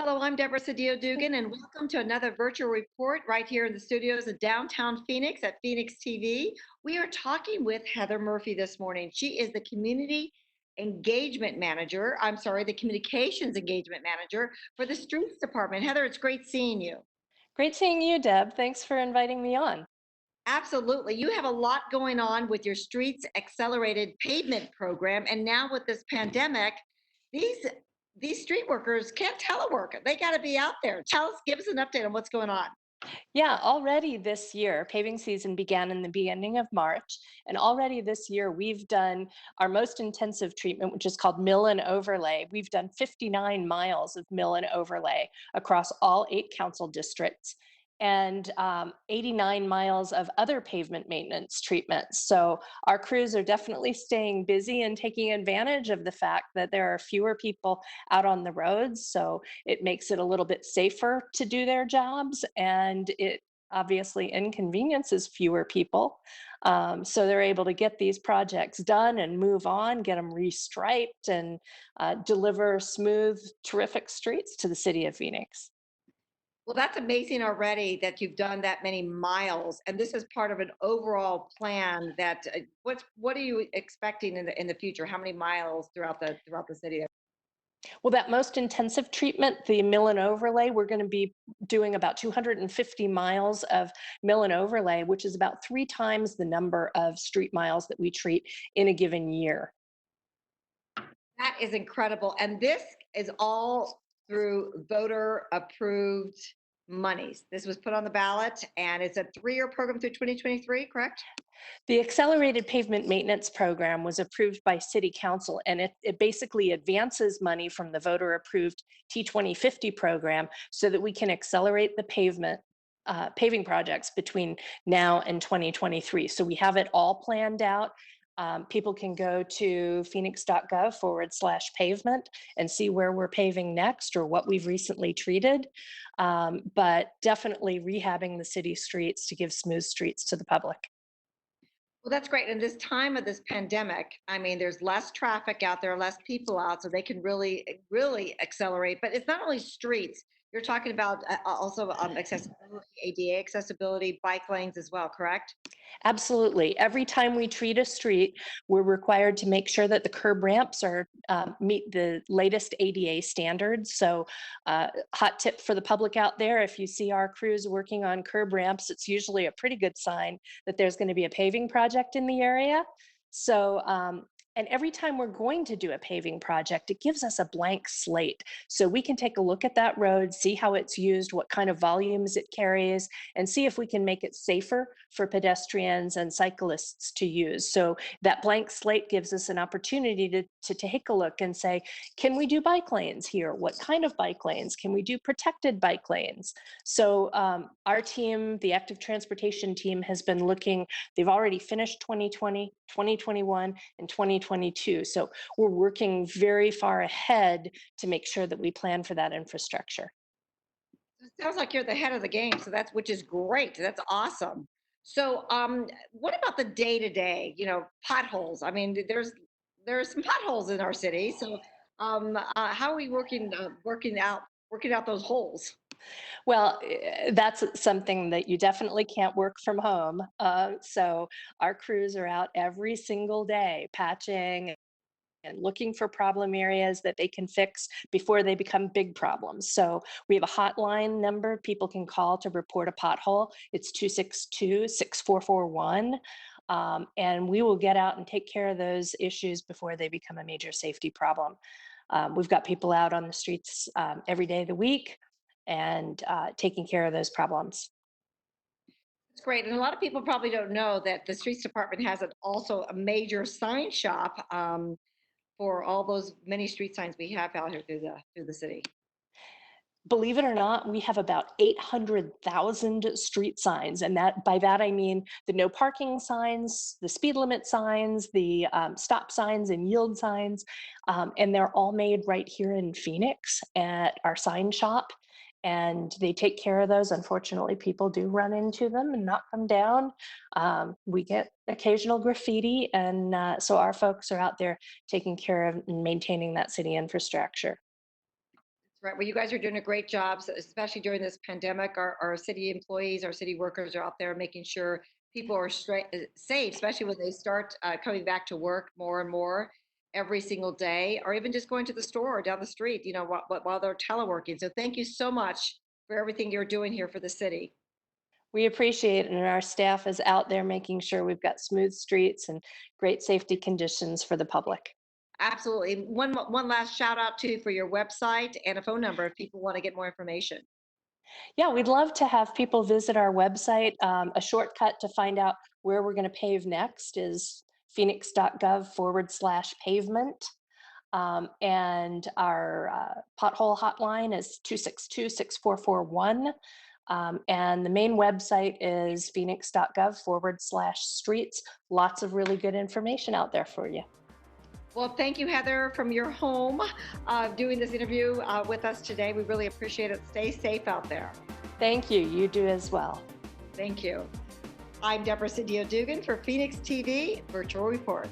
Hello, I'm Deborah Sedillo Dugan, and welcome to another virtual report right here in the studios of downtown Phoenix at Phoenix TV. We are talking with Heather Murphy this morning. She is the the communications engagement manager for the streets department. Heather, it's great seeing you. Great seeing you, Deb. Thanks for inviting me on. Absolutely. You have a lot going on with your Streets Accelerated Pavement program. And now with this pandemic, these these street workers can't telework. They got to be out there. Give us an update on what's going on. Yeah, already this year, paving season began in the beginning of March. And already this year, we've done our most intensive treatment, which is called mill and overlay. We've done 59 miles of mill and overlay across all 8 council districts and 89 miles of other pavement maintenance treatments. So our crews are definitely staying busy and taking advantage of the fact that there are fewer people out on the roads. So it makes it a little bit safer to do their jobs, and it obviously inconveniences fewer people. So they're able to get these projects done and move on, get them restriped, and deliver smooth, terrific streets to the city of Phoenix. Well, that's amazing already that you've done that many miles, and this is part of an overall plan. What are you expecting in the future? How many miles throughout the city? Well, that most intensive treatment, the mill and overlay, we're going to be doing about 250 miles of mill and overlay, which is about 3 times the number of street miles that we treat in a given year. That is incredible. And this is all through voter approved monies. This was put on the ballot and it's a 3-year program through 2023, correct? The Accelerated Pavement Maintenance Program was approved by City Council, and it basically advances money from the voter approved T2050 program so that we can accelerate the paving projects between now and 2023. So we have it all planned out. People can go to phoenix.gov /pavement and see where we're paving next or what we've recently treated. But definitely rehabbing the city streets to give smooth streets to the public. Well, that's great. In this time of this pandemic, I mean, there's less traffic out there, less people out, so they can really accelerate. But it's not only streets. You're talking about also accessibility, ADA accessibility, bike lanes as well, correct? Absolutely. Every time we treat a street, we're required to make sure that the curb ramps are meet the latest ADA standards. So, hot tip for the public out there: if you see our crews working on curb ramps, it's usually a pretty good sign that there's going to be a paving project in the area. So, and every time we're going to do a paving project, it gives us a blank slate. So we can take a look at that road, see how it's used, what kind of volumes it carries, and see if we can make it safer for pedestrians and cyclists to use. So that blank slate gives us an opportunity to take a look and say, can we do bike lanes here? What kind of bike lanes? Can we do protected bike lanes? So our team, the active transportation team, has been looking. They've already finished 2020, 2021, and 2022. So we're working very far ahead to make sure that we plan for that infrastructure. It sounds like you're the head of the game, so that's which is great. That's awesome. So, what about the day to day? Potholes. I mean, there's some potholes in our city. So, how are we working out those holes? Well, that's something that you definitely can't work from home. So our crews are out every single day patching and looking for problem areas that they can fix before they become big problems. So we have a hotline number people can call to report a pothole. It's 262-6441. And we will get out and take care of those issues before they become a major safety problem. We've got people out on the streets every day of the week and taking care of those problems. It's great, and a lot of people probably don't know that the streets department has also a major sign shop for all those many street signs we have out here through the city. Believe it or not, we have about 800,000 street signs. And that by that I mean the no parking signs, the speed limit signs, the stop signs and yield signs. And they're all made right here in Phoenix at our sign shop. And they take care of those. Unfortunately, people do run into them and knock them down. We get occasional graffiti. And so our folks are out there taking care of and maintaining that city infrastructure. Right. Well, you guys are doing a great job, especially during this pandemic. Our city employees, our city workers are out there making sure people are safe, especially when they start coming back to work more and more every single day, or even just going to the store or down the street, while they're teleworking. So thank you so much for everything you're doing here for the city. We appreciate it, and our staff is out there making sure we've got smooth streets and great safety conditions for the public. Absolutely. One last shout out to you for your website and a phone number if people want to get more information. Yeah, we'd love to have people visit our website. A shortcut to find out where we're going to pave next is phoenix.gov/pavement. And our pothole hotline is 262-6441. And the main website is phoenix.gov/streets. Lots of really good information out there for you. Well, thank you, Heather, from your home, doing this interview with us today. We really appreciate it. Stay safe out there. Thank you. You do as well. Thank you. I'm Deborah Cynthia Dugan for Phoenix TV Virtual Report.